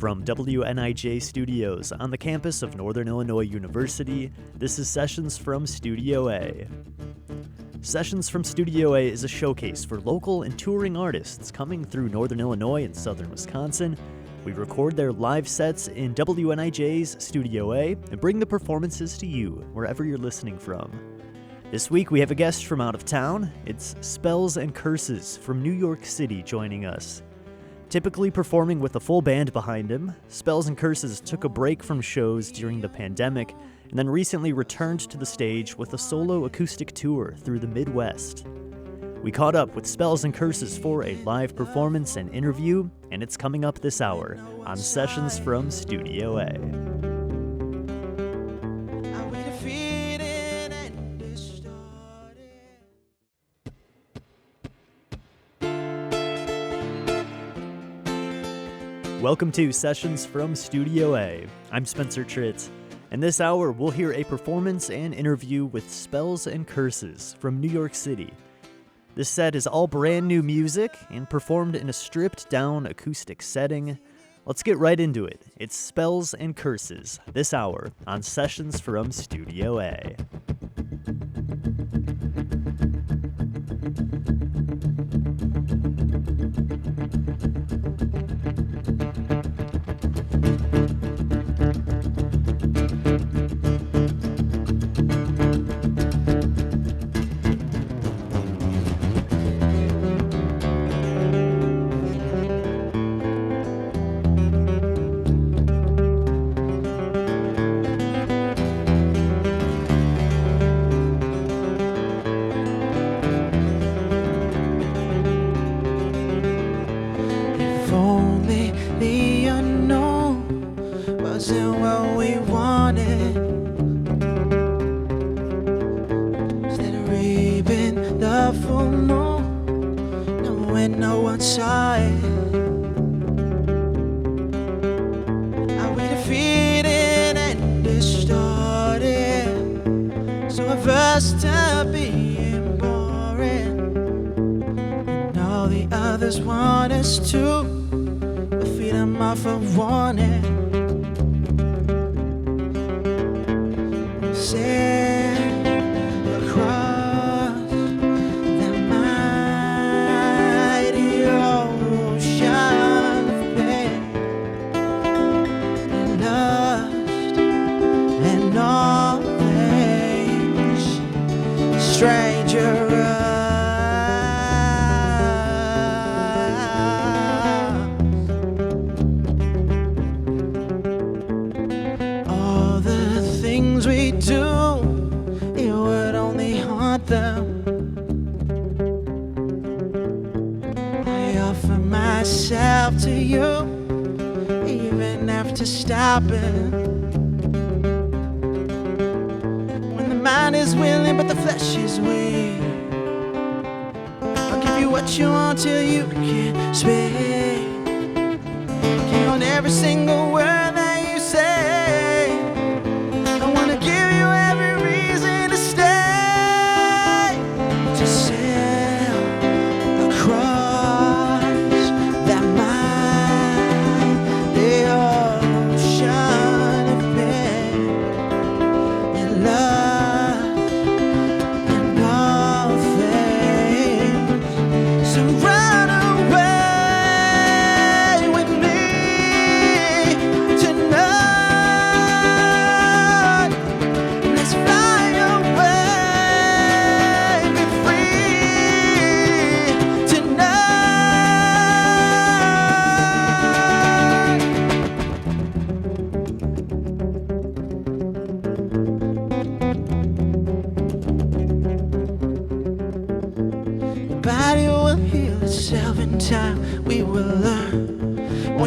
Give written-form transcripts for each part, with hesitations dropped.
From WNIJ Studios on the campus of Northern Illinois University, this is Sessions from Studio A. Sessions from Studio A is a showcase for local and touring artists coming through Northern Illinois and Southern Wisconsin. We record their live sets in WNIJ's Studio A and bring the performances to you wherever you're listening from. This week we have a guest from out of town. It's Spells and Curses from New York City joining us. Typically performing with a full band behind him, Spells and Curses took a break from shows during the pandemic and then recently returned to the stage with a solo acoustic tour through the Midwest. We caught up with Spells and Curses for a live performance and interview, and it's coming up this hour on Sessions from Studio A. Welcome to Sessions from Studio A. I'm Spencer Tritt, and this hour we'll hear a performance and interview with Spells and Curses from New York City. This set is all brand new music and performed in a stripped down acoustic setting. Let's get right into it. It's Spells and Curses this hour on Sessions from Studio A.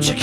Let's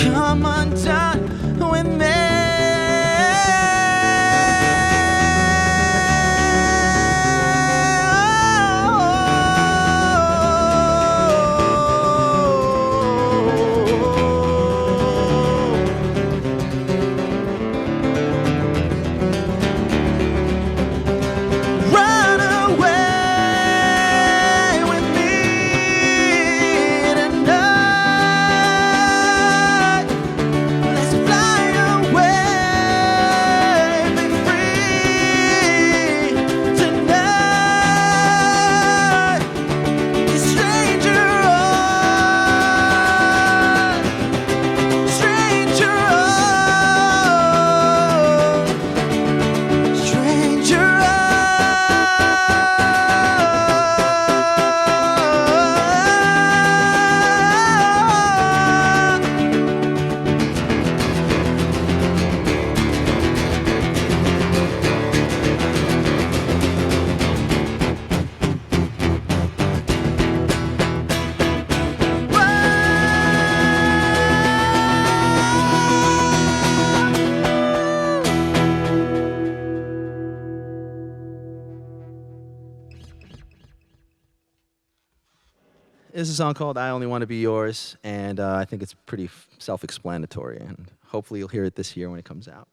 is a song called I Only Want to Be Yours, and I think it's pretty self-explanatory, and hopefully you'll hear it this year when it comes out.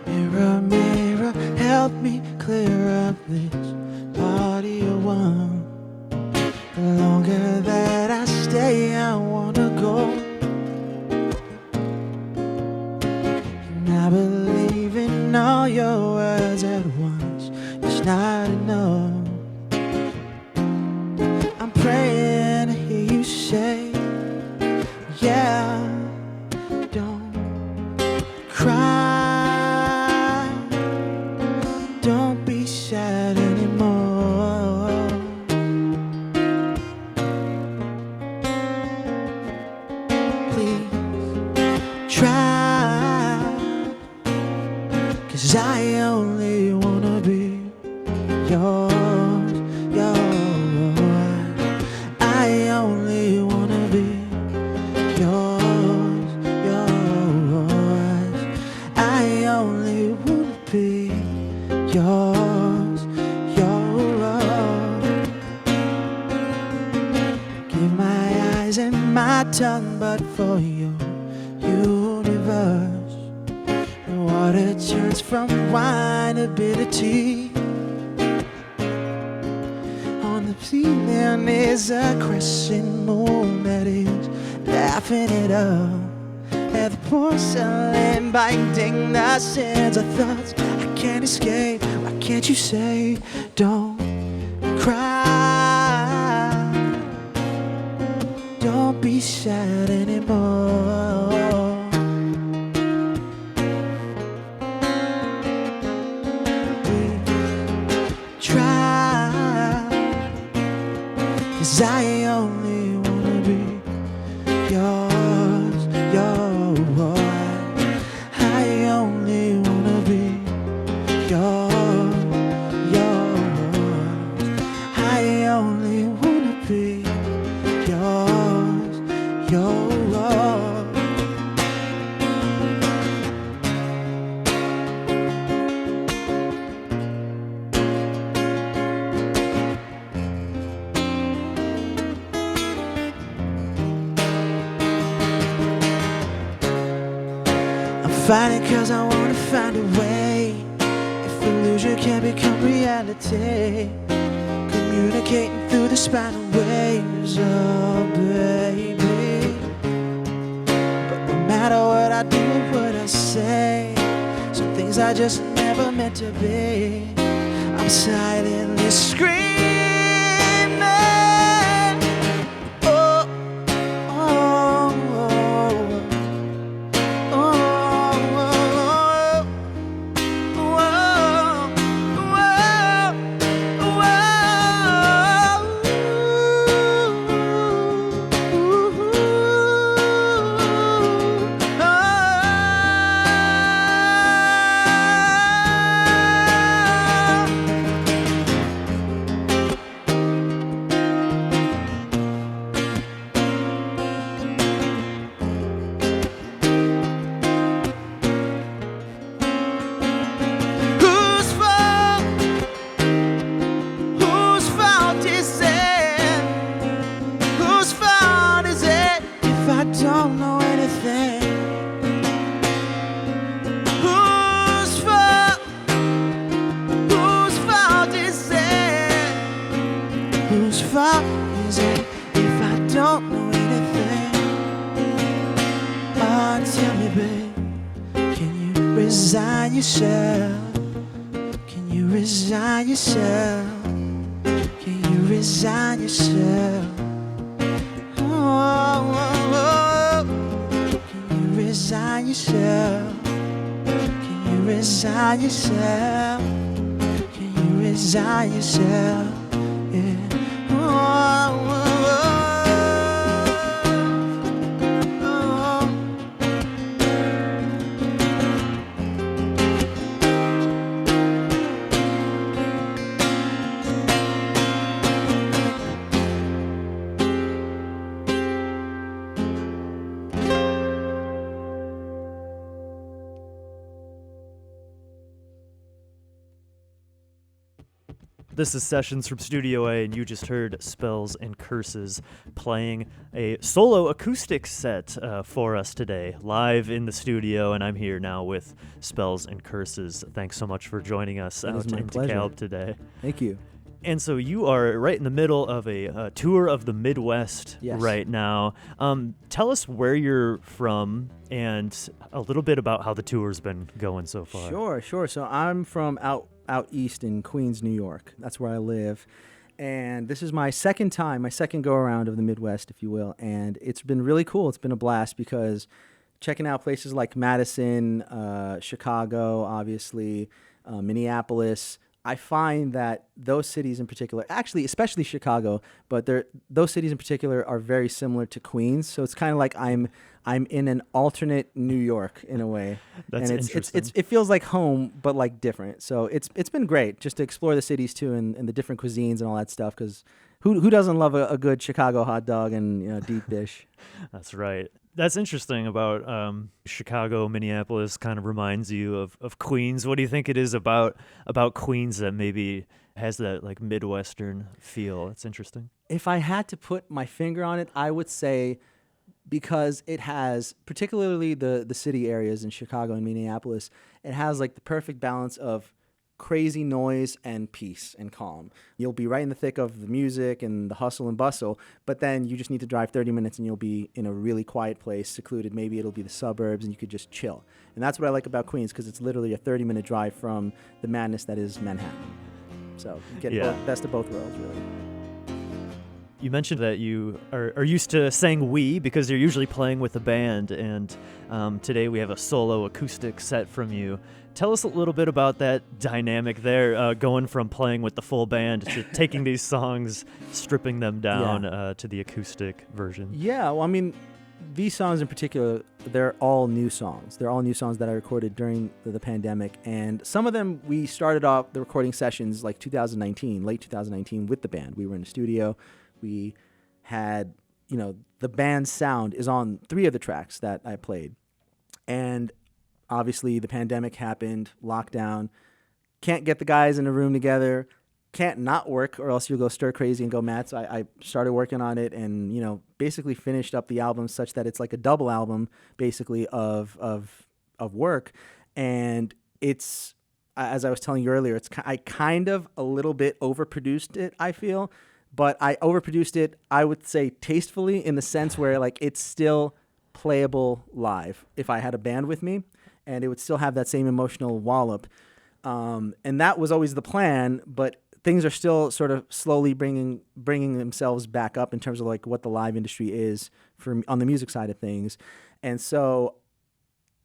Mirror, mirror, help me clear up this party you want. The longer that I stay, I wanna go. And I believe in all your words at once. It's not enough. I'm praying to hear you say, yeah, don't cry, don't be sad anymore. Please try, 'cause I only wanna be yours, yours. I only wanna be yours, yours. I only wanna be yours, yours. Give my eyes and my tongue, but for your universe, the water turns from wine to bitter tea. On the ceiling is a crescent moon that is laughing it up at the porcelain binding the sands of thoughts I can't escape. Why can't you say, don't cry, don't be sad anymore. Try, 'cause I only wanna be yours, yours. I only wanna be yours, yours. I only wanna be yours, yours. Fighting 'cause I wanna find a way. If illusion can become reality, communicating through the spinal waves, oh baby. But no matter what I do or what I say, some things I just never meant to be. I'm silently screaming, oh, oh, oh. resign yourself? Can you resign yourself? Can you resign yourself? Oh, oh, oh. Can you resign yourself? Can you resign yourself? Can you resign yourself? Yeah. Oh, oh, oh. This is Sessions from Studio A, and you just heard Spells and Curses playing a solo acoustic set for us today, live in the studio, and I'm here now with Spells and Curses. Thanks so much for joining us out in DeKalb today. Thank you. And so you are right in the middle of a tour of the Midwest right now. Tell us where you're from and a little bit about how the tour's been going so far. Sure. So I'm from out east in Queens, New York. That's where I live. And this is my second go around of the Midwest, if you will. And it's been really cool. It's been a blast because checking out places like Madison, Chicago, obviously, Minneapolis, I find that those cities in particular, actually, especially Chicago, but those cities in particular are very similar to Queens. So it's kind of like I'm in an alternate New York in a way. That's and interesting. It feels like home, but like different. So it's been great just to explore the cities too and the different cuisines and all that stuff. Because who doesn't love a good Chicago hot dog and deep dish? That's right. That's interesting about Chicago, Minneapolis kind of reminds you of Queens. What do you think it is about Queens that maybe has that like Midwestern feel? It's interesting. If I had to put my finger on it, I would say because it has, particularly the city areas in Chicago and Minneapolis, it has like the perfect balance of crazy noise and peace and calm. You'll be right in the thick of the music and the hustle and bustle, but then you just need to drive 30 minutes and you'll be in a really quiet place, secluded. Maybe it'll be the suburbs and you could just chill. And that's what I like about Queens, because it's literally a 30-minute drive from the madness that is Manhattan. So you get best of both worlds, really. You mentioned that you are used to saying we because you're usually playing with a band, and today we have a solo acoustic set from you. Tell us a little bit about that dynamic there, going from playing with the full band to taking these songs, stripping them down to the acoustic version. Yeah, well, I mean, these songs in particular, they're all new songs. They're all new songs that I recorded during the pandemic, and some of them we started off the recording sessions like late 2019 with the band. We were in the studio. We had, the band's sound is on 3 of the tracks that I played. And obviously the pandemic happened, lockdown, can't get the guys in a room together, can't not work or else you'll go stir crazy and go mad. So I started working on it and, basically finished up the album such that it's like a double album basically of work. And it's, as I was telling you earlier, I kind of a little bit overproduced it, I feel. But I overproduced it, I would say tastefully, in the sense where like it's still playable live if I had a band with me, and it would still have that same emotional wallop. And that was always the plan, but things are still sort of slowly bringing themselves back up in terms of like what the live industry is on the music side of things. And so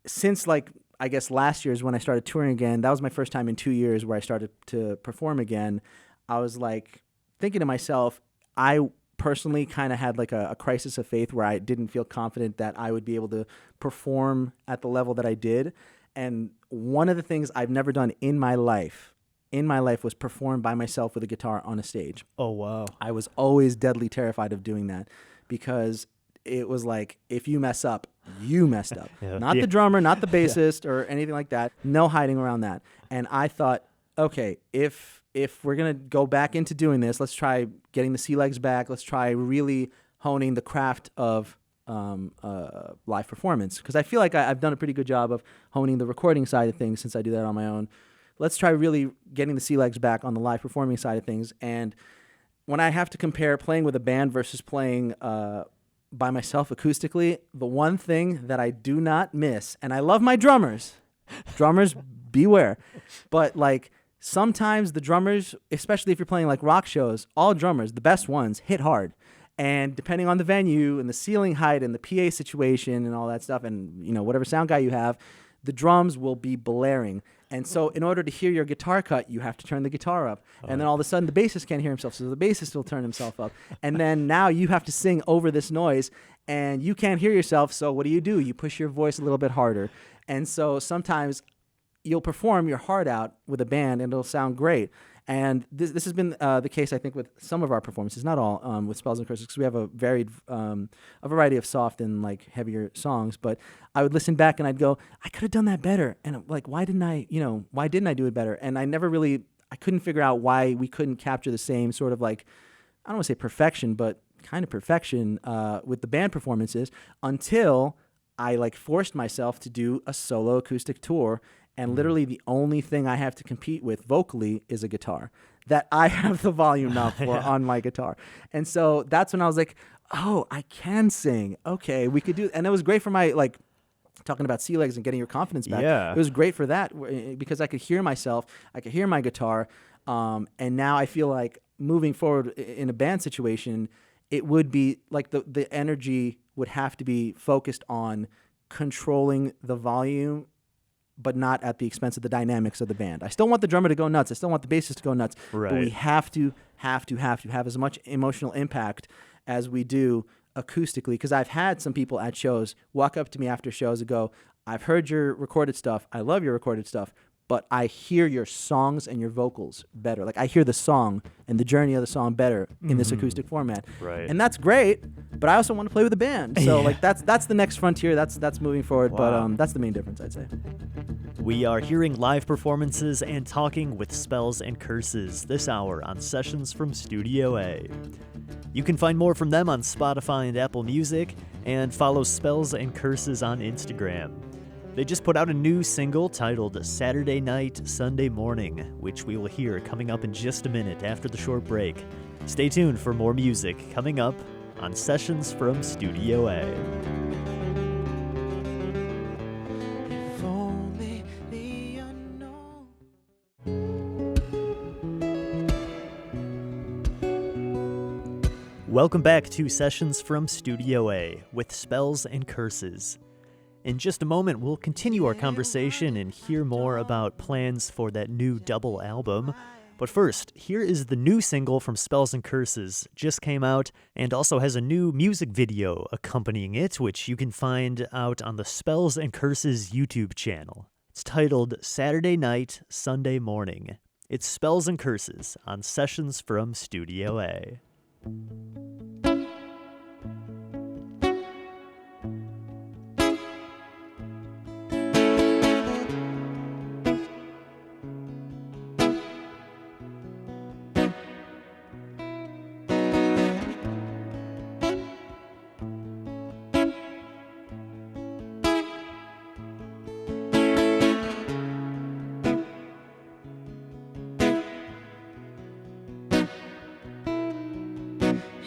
since like, I guess last year is when I started touring again, that was my first time in 2 years where I started to perform again. I was like, thinking to myself, I personally kind of had like a crisis of faith where I didn't feel confident that I would be able to perform at the level that I did. And one of the things I've never done in my life was perform by myself with a guitar on a stage. Oh, wow. I was always deadly terrified of doing that because it was like, if you mess up, you messed up. Not the drummer, not the bassist or anything like that. No hiding around that. And I thought, okay, if we're going to go back into doing this, let's try getting the sea legs back. Let's try really honing the craft of live performance. Because I feel like I've done a pretty good job of honing the recording side of things since I do that on my own. Let's try really getting the sea legs back on the live performing side of things. And when I have to compare playing with a band versus playing by myself acoustically, the one thing that I do not miss, and I love my drummers beware. But like sometimes the drummers, especially if you're playing like rock shows, all drummers, the best ones, hit hard. And depending on the venue and the ceiling height and the PA situation and all that stuff, and whatever sound guy you have, the drums will be blaring. And so in order to hear your guitar cut, you have to turn the guitar up. And then all of a sudden the bassist can't hear himself, so the bassist will turn himself up. And then now you have to sing over this noise, and you can't hear yourself, so what do? You push your voice a little bit harder. And so sometimes you'll perform your heart out with a band, and it'll sound great. And this has been the case, I think, with some of our performances, not all, with Spells and Curses, because we have a variety of soft and like heavier songs. But I would listen back and I'd go, I could have done that better. And like, why didn't I do it better? And I couldn't figure out why we couldn't capture the same sort of like, I don't want to say perfection, but kind of perfection with the band performances until I like forced myself to do a solo acoustic tour. And literally the only thing I have to compete with vocally is a guitar that I have the volume knob for on my guitar. And so that's when I was like, oh, I can sing. Okay, we could do it. And it was great for my, like, talking about sea legs and getting your confidence back. Yeah. It was great for that because I could hear myself. I could hear my guitar. And now I feel like moving forward in a band situation, it would be like the energy would have to be focused on controlling the volume, but not at the expense of the dynamics of the band. I still want the drummer to go nuts. I still want the bassist to go nuts. Right. But we have to have as much emotional impact as we do acoustically. Because I've had some people at shows walk up to me after shows and go, I've heard your recorded stuff. I love your recorded stuff. But I hear your songs and your vocals better. Like I hear the song and the journey of the song better in this acoustic format. Right. And that's great, but I also want to play with the band. So like that's the next frontier. That's moving forward. Wow. But that's the main difference, I'd say. We are hearing live performances and talking with Spells and Curses this hour on Sessions from Studio A. You can find more from them on Spotify and Apple Music, and follow Spells and Curses on Instagram. They just put out a new single titled Saturday Night, Sunday Morning, which we will hear coming up in just a minute after the short break. Stay tuned for more music coming up on Sessions from Studio A. If only the unknown. Welcome back to Sessions from Studio A with Spells and Curses. In just a moment, we'll continue our conversation and hear more about plans for that new double album. But first, here is the new single from Spells and Curses. Just came out and also has a new music video accompanying it, which you can find out on the Spells and Curses YouTube channel. It's titled Saturday Night, Sunday Morning. It's Spells and Curses on Sessions from Studio A.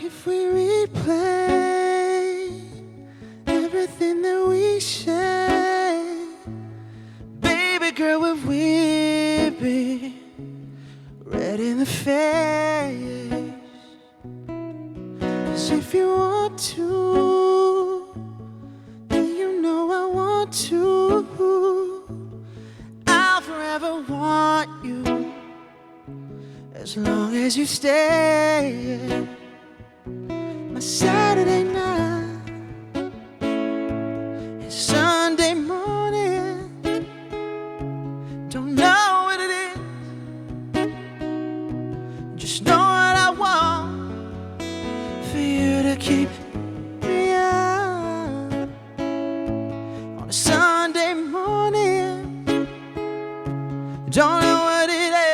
If we replay everything that we shared, baby girl, would we be red in the face? 'Cause if you want to, then you know I want to. I'll forever want you as long as you stay. My Saturday night and Sunday morning, don't know what it is, just know what I want for you to keep me up on a Sunday morning. Don't know what it is,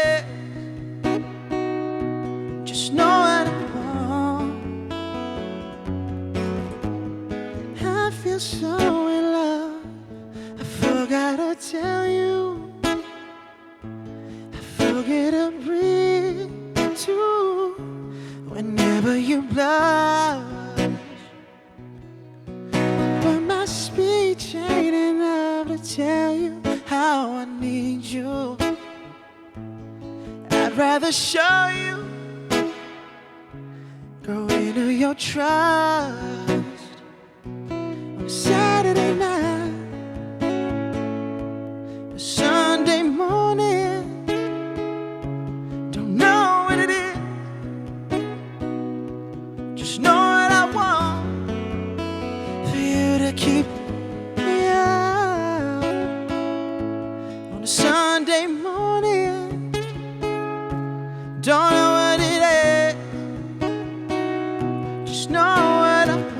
just know what I want. I feel so in love, I forgot to tell you. I forget to breathe too whenever you blush. But my speech ain't enough to tell you how I need you. you. I'd rather show you, grow into your trust on a Saturday night, a Sunday morning. Don't know what it is, just know what I want for you to keep me out on a Sunday morning. Don't know what it is, just know what I want.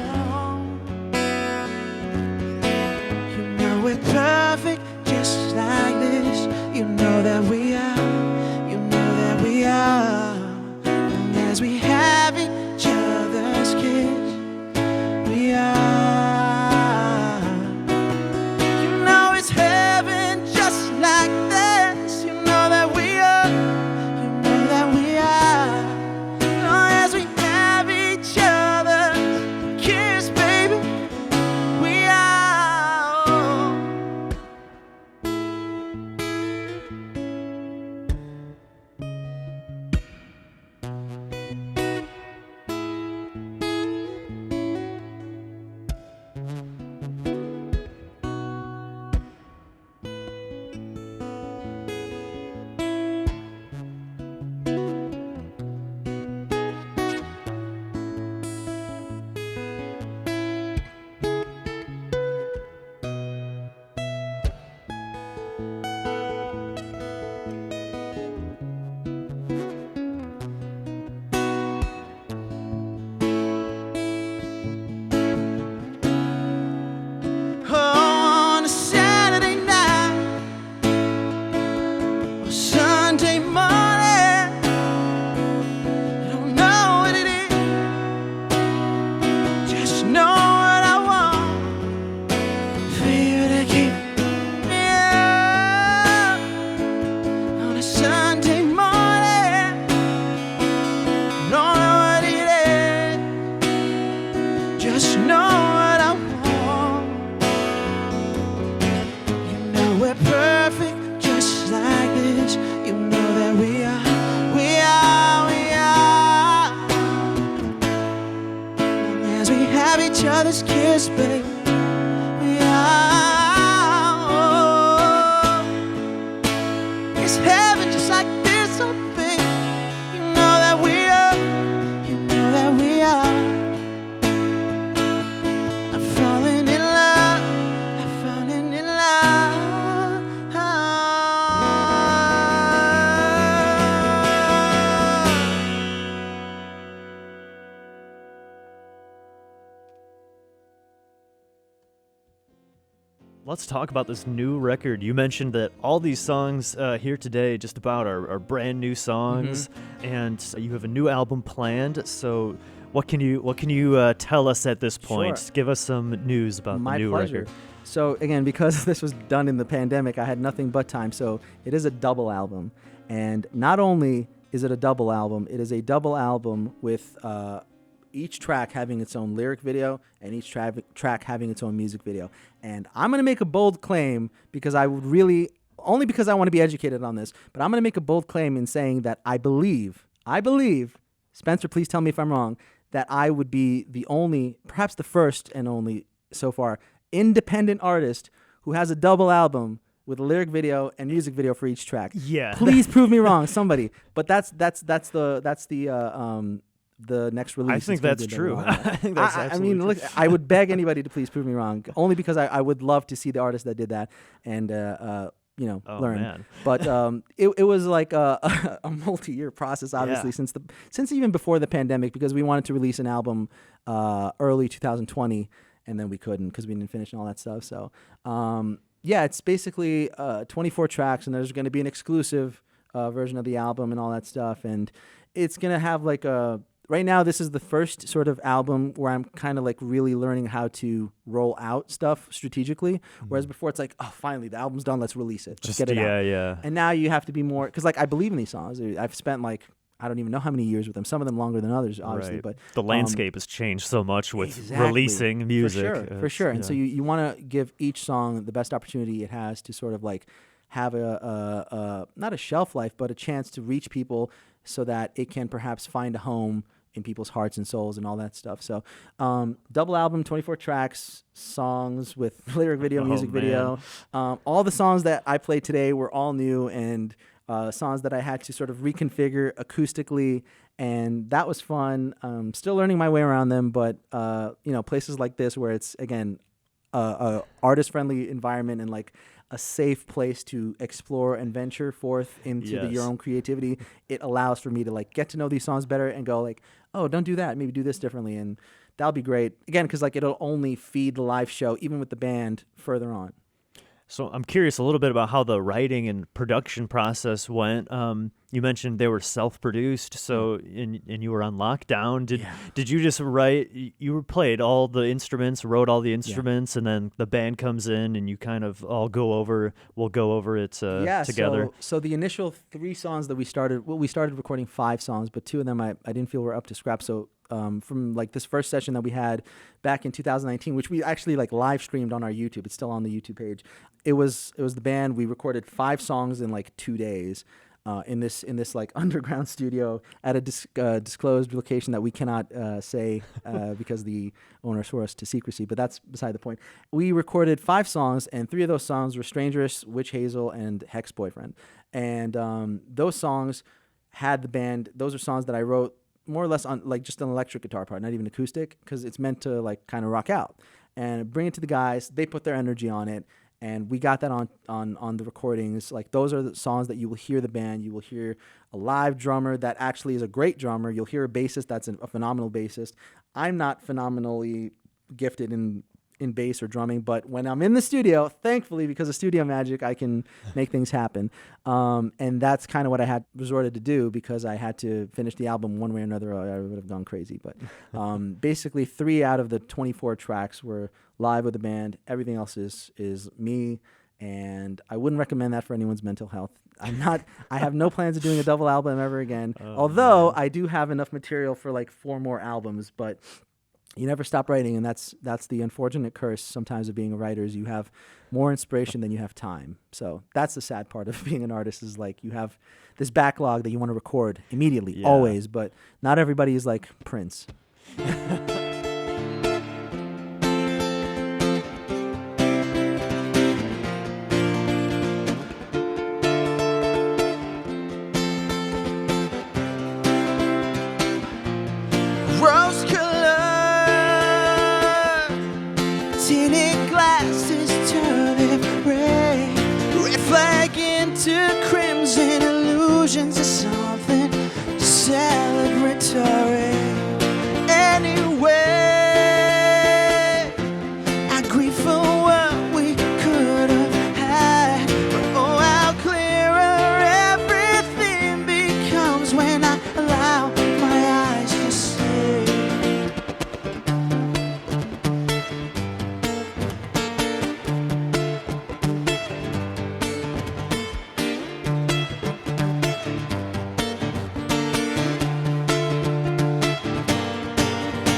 You know we're perfect just like this. You know that we are, you know that we are. And as we have each other's kiss, we are. You know it's heaven just like this. You know that we are, you know that we are. Oh, as we have each other's kiss, baby, we are. On a Saturday night or Sunday morning, I don't know what it is, just know what I want for you to keep me up on a Sunday morning. Don't know what it is, just know what I want. You know we're perfect just like this. You know that we are, we are, we are. And as we have each other's kiss, baby, we are. It's heaven just like this, oh baby. You know that we are, you know that we are. I'm falling in love, I'm falling in love. Let's talk about this new record. You mentioned that all these songs here today, just about, are brand new songs, and you have a new album planned. So, what can you tell us at this point? Sure. Give us some news about My the new pleasure. record. So again, because this was done in the pandemic, I had nothing but time. So it is a double album, and not only is it a double album, it is a double album with each track having its own lyric video and each track having its own music video. And I'm gonna make a bold claim because I would really, only because I want to be educated on this, but I'm gonna make a bold claim in saying that I believe, Spencer, please tell me if I'm wrong, that I would be the only, perhaps the first and only so far, independent artist who has a double album with a lyric video and music video for each track. Yeah. Please prove me wrong, somebody. But that's the next release. I think It's gonna that's be a true. double album. I think that's I absolutely mean, true. look, I would beg anybody to please prove me wrong, only because I would love to see the artist that did that and Oh, learn. man. But it was like a multi-year process, obviously, Yeah. since even before the pandemic, because we wanted to release an album early 2020, and then we couldn't because we didn't finish and all that stuff. So it's basically 24 tracks, and there's going to be an exclusive version of the album and all that stuff, and it's going to have like a. Right now, this is the first sort of album where I'm kind of like really learning how to roll out stuff strategically. Whereas before, it's like, oh, finally, the album's done. Let's release it. Let's get it out. Yeah. And now you have to be more, because like I believe in these songs. I've spent like, I don't even know how many years with them. Some of them longer than others, obviously. Right. But the landscape has changed so much with exactly. releasing music. For sure. And so you want to give each song the best opportunity it has to sort of like have a not a shelf life, but a chance to reach people so that it can perhaps find a home in people's hearts and souls and all that stuff. So double album, 24 tracks, songs with lyric video, music video. All the songs that I played today were all new and songs that I had to sort of reconfigure acoustically, and that was fun. Still learning my way around them, but places like this where it's, again, a artist-friendly environment and like a safe place to explore and venture forth into your own creativity, it allows for me to like get to know these songs better and go like, oh, don't do that, maybe do this differently, and that'll be great. Again, because like it'll only feed the live show, even with the band, further on. So I'm curious a little bit about how the writing and production process went. You mentioned they were self-produced, so and you were on lockdown. Did you just write? You played all the instruments, wrote all the instruments, and then the band comes in and you kind of all go over it together. So the initial 3 songs that we started recording 5 songs, but 2 of them I didn't feel were up to scrap. So from like this first session that we had back in 2019, which we actually like live streamed on our YouTube. It's still on the YouTube page. It was the band. We recorded 5 songs in like 2 days in this like underground studio at a disclosed location that we cannot say because the owner swore us to secrecy. But that's beside the point. We recorded 5 songs, and 3 of those songs were Strangerous, Witch Hazel, and Hex Boyfriend. And those songs had the band. Those are songs that I wrote more or less on like just an electric guitar part, not even acoustic, because it's meant to like kind of rock out and bring it to the guys. They put their energy on it, and we got that on the recordings. Like those are the songs that you will hear the band. You will hear a live drummer that actually is a great drummer. You'll hear a bassist that's a phenomenal bassist. I'm not phenomenally gifted in bass or drumming, but when I'm in the studio, thankfully, because of studio magic, I can make things happen. And that's kind of what I had resorted to do because I had to finish the album one way or another, or I would have gone crazy. But basically 3 out of the 24 tracks were live with the band. Everything else is me, and I wouldn't recommend that for anyone's mental health. I have no plans of doing a double album ever again, although I do have enough material for like 4 more albums, but you never stop writing, and that's the unfortunate curse sometimes of being a writer is you have more inspiration than you have time. So that's the sad part of being an artist is like you have this backlog that you want to record immediately, always, but not everybody is like Prince. Tinted glasses turning gray, red flag into crimson, illusions of something celebratory. Anyway, I grieve for what we could have had, but oh, how clearer everything becomes when I allow my eyes to see.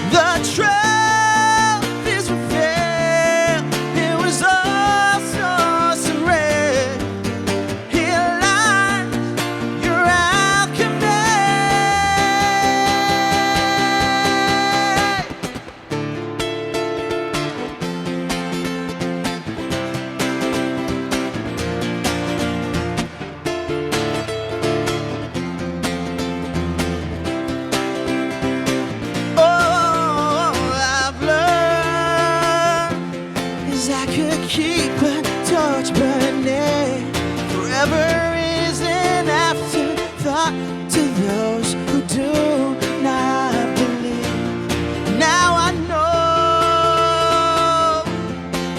The truth is revealed. It was all so surreal. Here lies your alchemy. I could keep a torch burning. Forever is an afterthought to those who do not believe. Now I know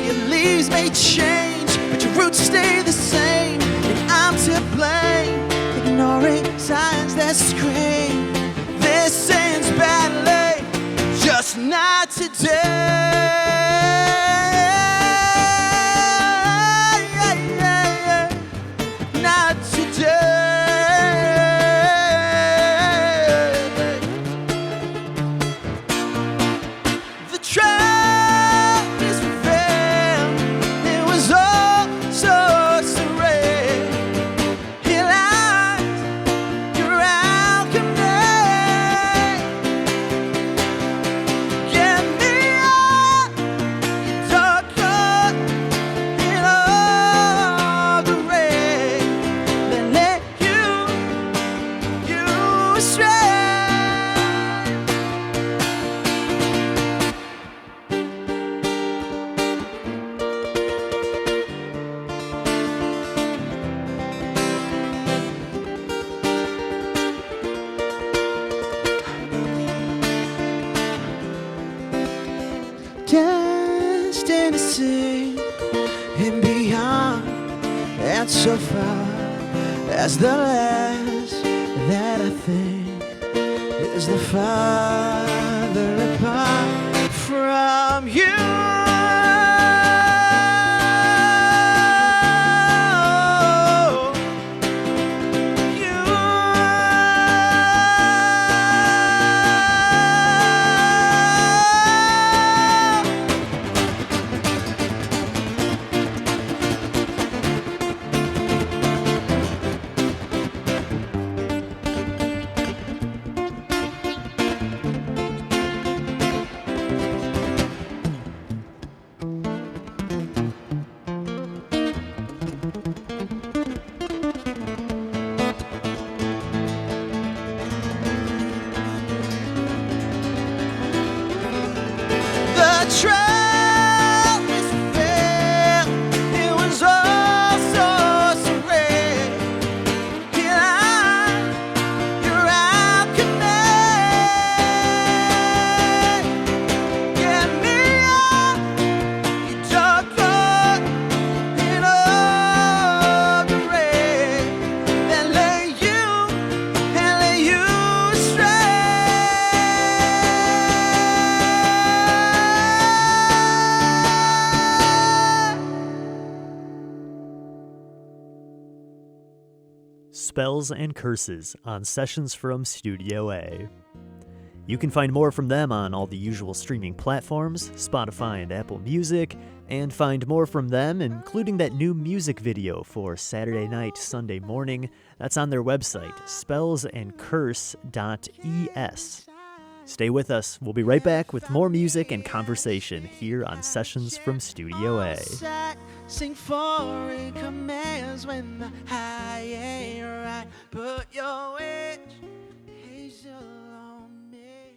your leaves may change, but your roots stay the same. And I'm to blame, ignoring signs that scream this ends badly, just not today. Not today. The truth is revealed. It was all so surreal. not so far as the last that I think is the farther apart from you. Spells and Curses on Sessions from Studio A. You can find more from them on all the usual streaming platforms, Spotify and Apple Music, and find more from them, including that new music video for Saturday night, Sunday morning. That's on their website, spellsandcurse.es. Stay with us. We'll be right back with more music and conversation here on Sessions from Studio A. Sing foreign commands when the high ain't right. Put your witch hazel on me.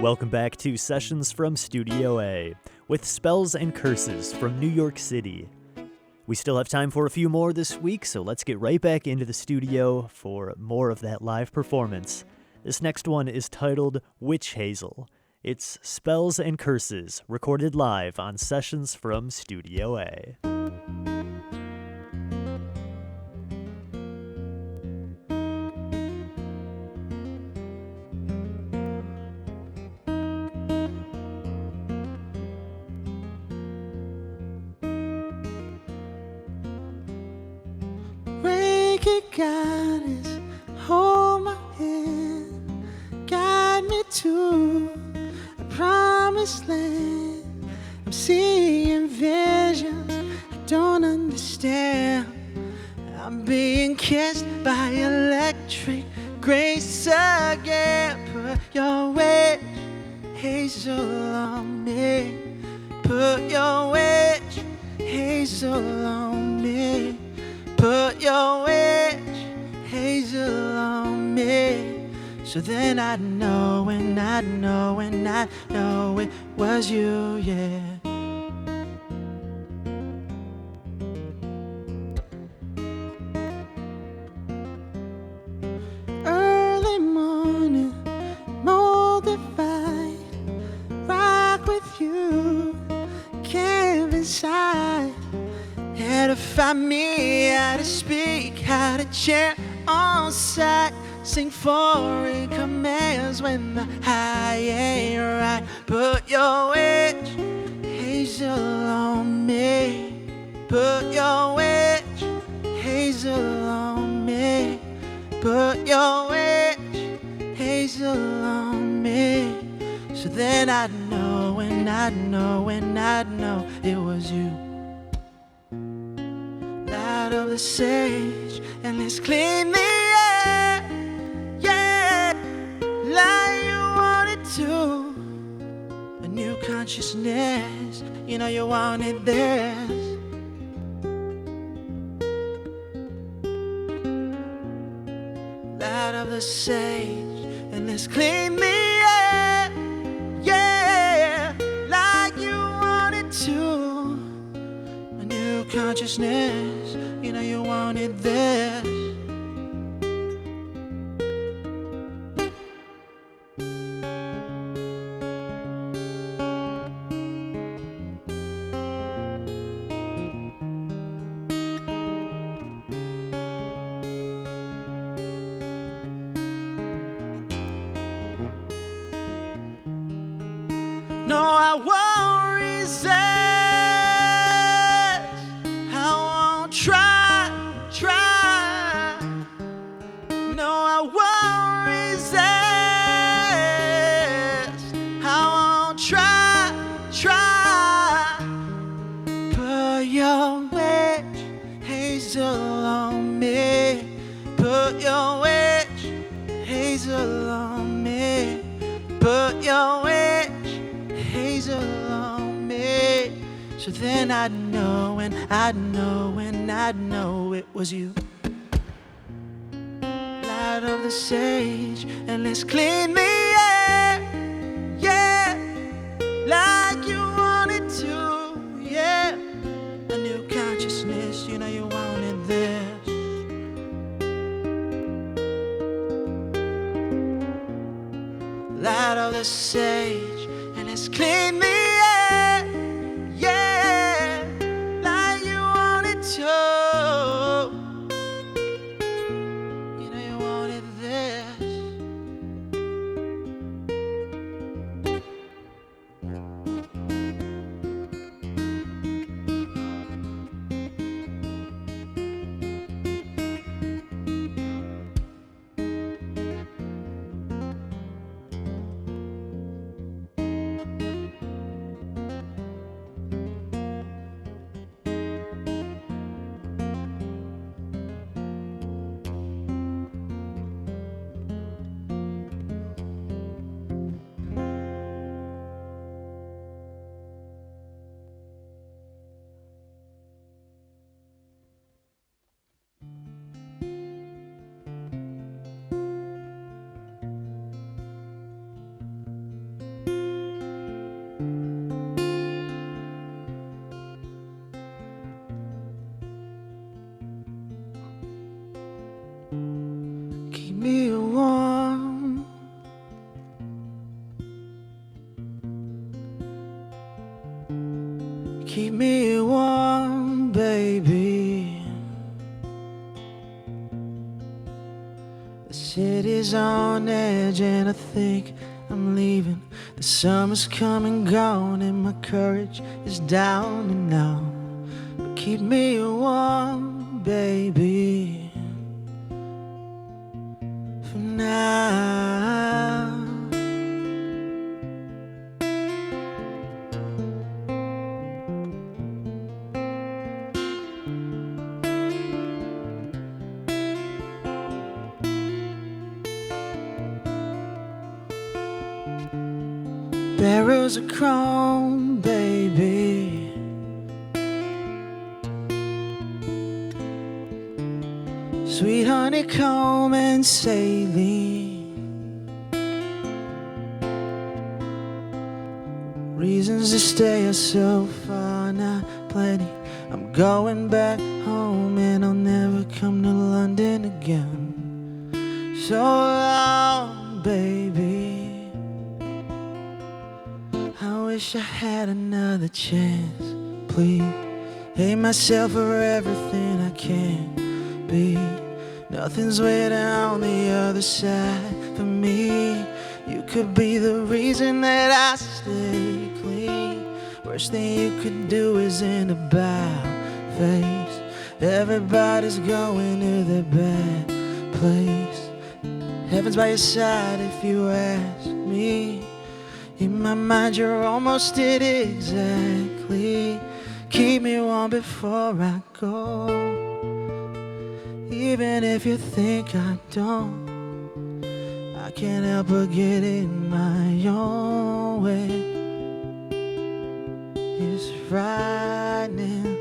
Welcome back to Sessions from Studio A with Spells and Curses from New York City. We still have time for a few more this week, so let's get right back into the studio for more of that live performance. This next one is titled Witch Hazel. It's Spells and Curses, recorded live on Sessions from Studio A. Goddess, hold my hand, guide me to a promised land. I'm seeing visions I don't understand. I'm being kissed by electric grace again. Put your witch hazel on me. Put your witch hazel on me. Put your witch hazel on me, so then I'd know and I'd know and I'd know it was you, yeah. Early morning, moldified, rock with you, camp inside. How to find me, how to speak, how to chant on sight. Sing foreign commands when the high ain't right. Put your witch hazel on me. Put your witch hazel on me. Put your witch hazel on me. So then I'd know and I'd know and I'd know it was you. Light of the sage, and let's clean the air, yeah, like you wanted to. A new consciousness, you know you wanted this. Light of the sage, and let's clean the air, yeah, like you wanted to. New consciousness, you know you wanted this. No, I won't resist. I won't try. No, I won't resist. I won't try. Put your witch hazel on me. Put your witch hazel on me. Put your witch hazel on me. So then I'd know, and I'd know, and I'd know it was you. Light of the sage, and let's clean the air. Yeah, like you wanted to. Yeah, a new consciousness, you know you wanted this. Light of the sage, and let's clean the air. Yeah, like you wanted to. You know you wanted this. Keep me warm. Keep me warm, baby. The city's on edge and I think I'm leaving. The summer's come and gone and my courage is down and out. But keep me warm, baby. For now. Barrels of chrome, baby. Sweet honeycomb and saline. Reasons to stay are so far, not plenty. I'm going back home and I'll never come to London again. So long, baby. I wish I had another chance. Please, hate myself for everything I can't be. Nothing's waiting on the other side for me. You could be the reason that I stay clean. Worst thing you could do is in a bad face. Everybody's going to their bad place. Heaven's by your side if you ask me. In my mind you're almost it exactly. Keep me warm before I go. Even if you think I don't, I can't help but get in my own way. It's frightening.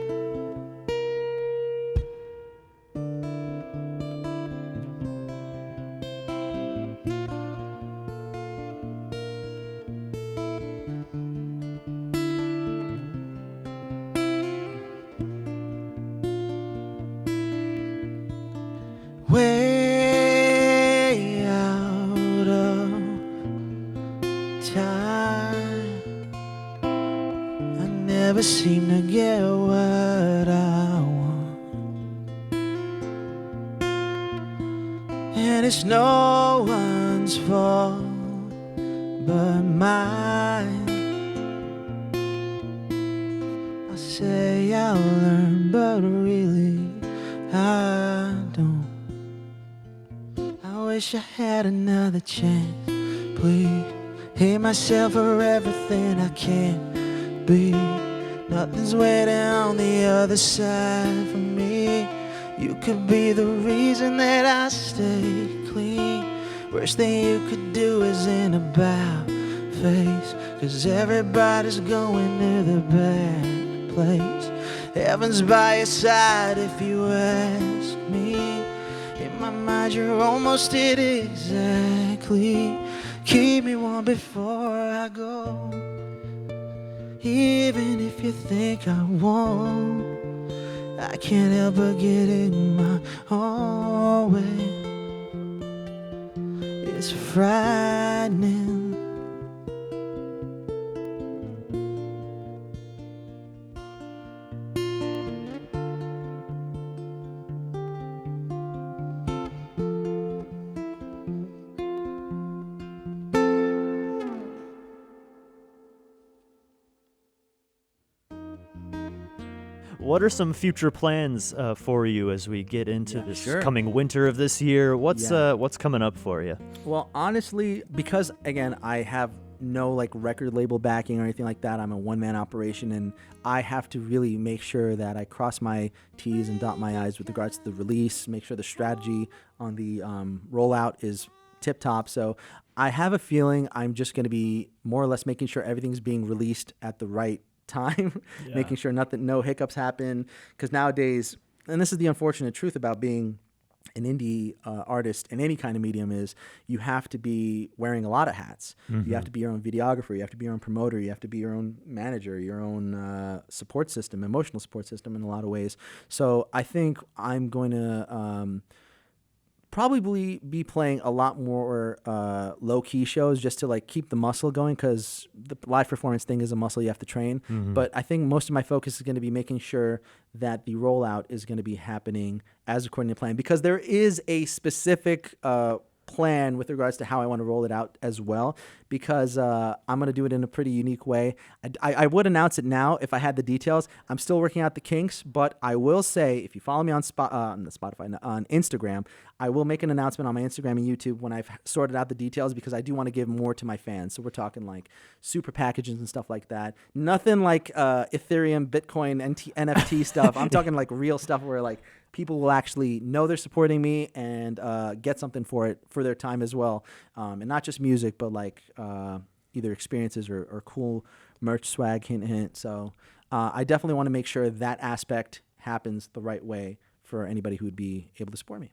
Way out of time, I never seem to get what I want, and it's no one's fault but mine. say I'll learn, but really I don't. I wish I had another chance. Please hate myself for everything I can't be. Nothing's waiting on the other side for me. You could be the reason that I stay clean. Worst thing you could do is in about face, 'cause everybody's going to the bad place. Heaven's by your side if you ask me. In my mind you're almost it exactly. Keep me warm before I go, even if you think I won't. I can't help but get in my own way. It's frightening. What are some future plans for you as we get into this coming winter of this year? What's coming up for you? Well, honestly, because again, I have no like record label backing or anything like that. I'm a one-man operation, and I have to really make sure that I cross my T's and dot my I's with regards to the release, make sure the strategy on the rollout is tip-top. So I have a feeling I'm just going to be more or less making sure everything's being released at the right time, making sure no hiccups happen, because nowadays, and this is the unfortunate truth about being an indie artist in any kind of medium, is you have to be wearing a lot of hats. You have to be your own videographer, you have to be your own promoter, you have to be your own manager, your own support system, emotional support system in a lot of ways. So I think I'm going to probably be playing a lot more low-key shows just to like keep the muscle going, because the live performance thing is a muscle you have to train. But I think most of my focus is going to be making sure that the rollout is going to be happening as according to plan, because there is a specific plan with regards to how I want to roll it out as well, because I'm going to do it in a pretty unique way. I would announce it now if I had the details. I'm still working out the kinks, but I will say, if you follow me on Spotify, on Instagram, I will make an announcement on my Instagram and YouTube when I've sorted out the details, because I do want to give more to my fans. So we're talking like super packages and stuff like that. Nothing like Ethereum, Bitcoin, NFT stuff. I'm talking like real stuff where like people will actually know they're supporting me and get something for it for their time as well. And not just music, but like either experiences or cool merch swag, hint, hint. So I definitely want to make sure that aspect happens the right way for anybody who would be able to support me.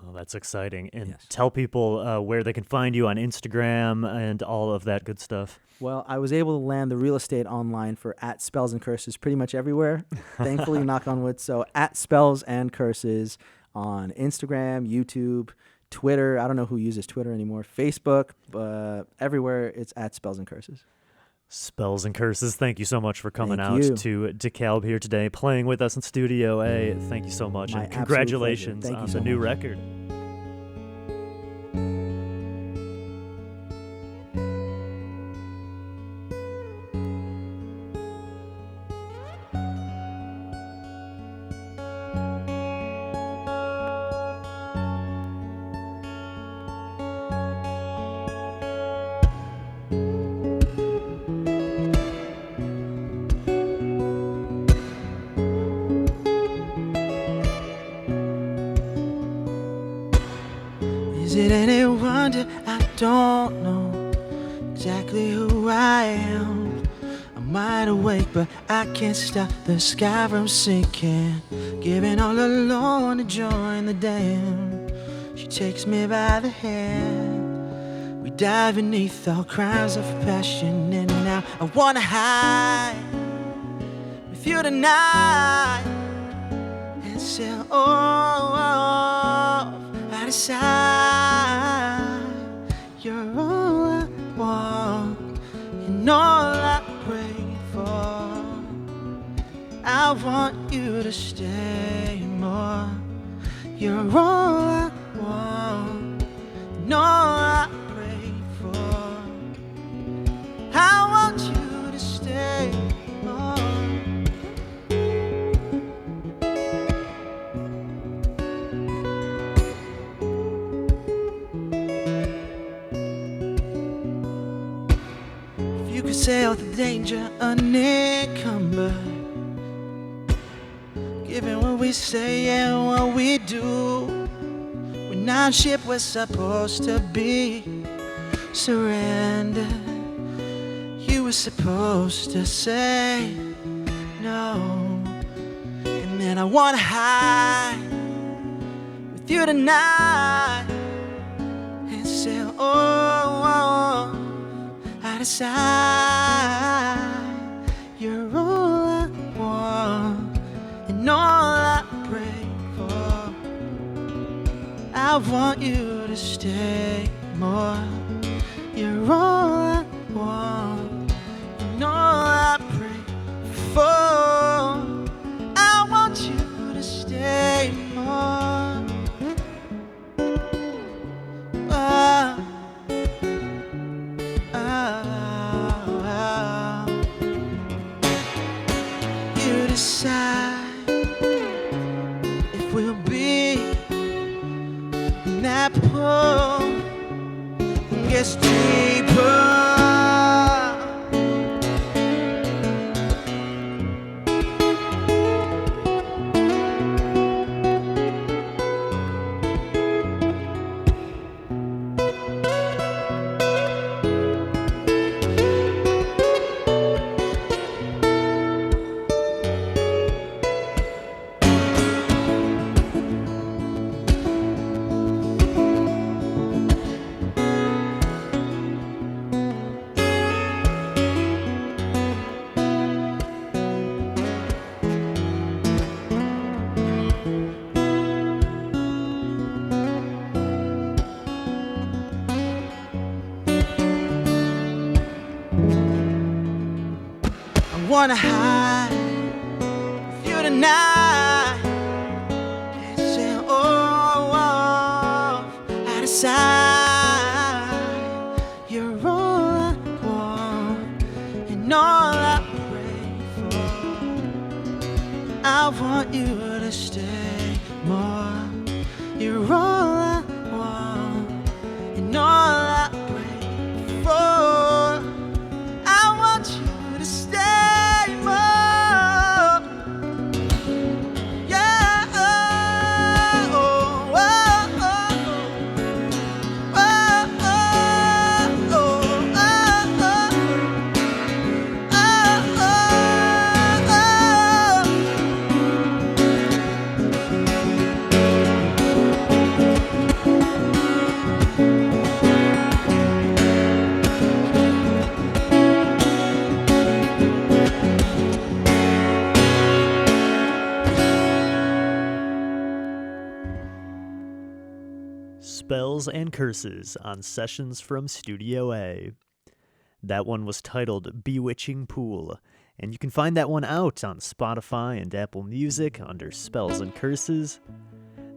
Oh, that's exciting. And tell people where they can find you on Instagram and all of that good stuff. Well, I was able to land the real estate online for @spellsandcurses pretty much everywhere. Thankfully, knock on wood. So @spellsandcurses on Instagram, YouTube, Twitter. I don't know who uses Twitter anymore. Facebook, but everywhere it's @spellsandcurses. Spells and Curses, thank you so much for coming out to DeKalb here today, playing with us in Studio A. Thank you so much, and congratulations on the new record. Is it any wonder I don't know exactly who I am? I'm wide awake, but I can't stop the sky from sinking. Giving all alone to join the dam. She takes me by the hand. We dive beneath all crimes of passion, and now I wanna hide with you tonight and sail off out of sight. You're all I want and all I pray for. I want you to stay more. You're all I want and all I pray for. I want you to stay more. sail the danger unencumbered, giving what we say and what we do. We're not ship we're supposed to be. Surrender. You were supposed to say no. And then I wanna hide with you tonight and sail out of sight. You're all I want and all I pray for. I want you to stay more. You're all I want and all I pray for. I want you to stay more. You decide if we'll be in that pool and gets deeper. I wanna hide with you tonight and sail off out of sight. You're all I want and all I pray for. I want you to stay more. You're all I want and all I pray for. I want you to stay. Spells and Curses on Sessions from Studio A. That one was titled Bewitching Pool, and you can find that one out on Spotify and Apple Music under Spells and Curses.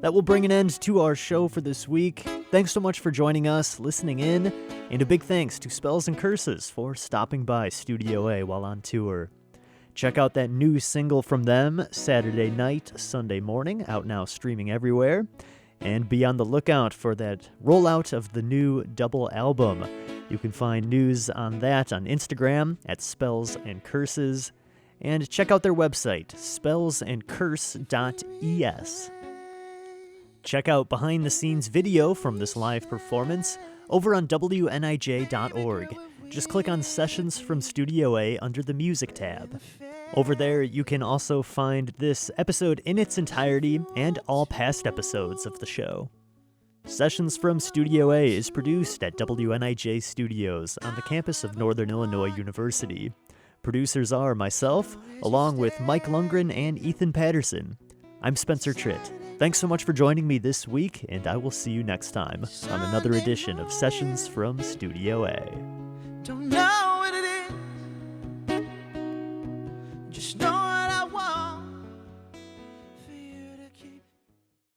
That will bring an end to our show for this week. Thanks so much for joining us, listening in, and a big thanks to Spells and Curses for stopping by Studio A while on tour. Check out that new single from them, Saturday Night, Sunday Morning, out now streaming everywhere. And be on the lookout for that rollout of the new double album. You can find news on that on Instagram at Spells and Curses. And check out their website, spellsandcurse.es. Check out behind-the-scenes video from this live performance over on WNIJ.org. Just click on Sessions from Studio A under the Music tab. Over there, you can also find this episode in its entirety and all past episodes of the show. Sessions from Studio A is produced at WNIJ Studios on the campus of Northern Illinois University. Producers are myself, along with Mike Lundgren and Ethan Patterson. I'm Spencer Tritt. Thanks so much for joining me this week, and I will see you next time on another edition of Sessions from Studio A. Don't know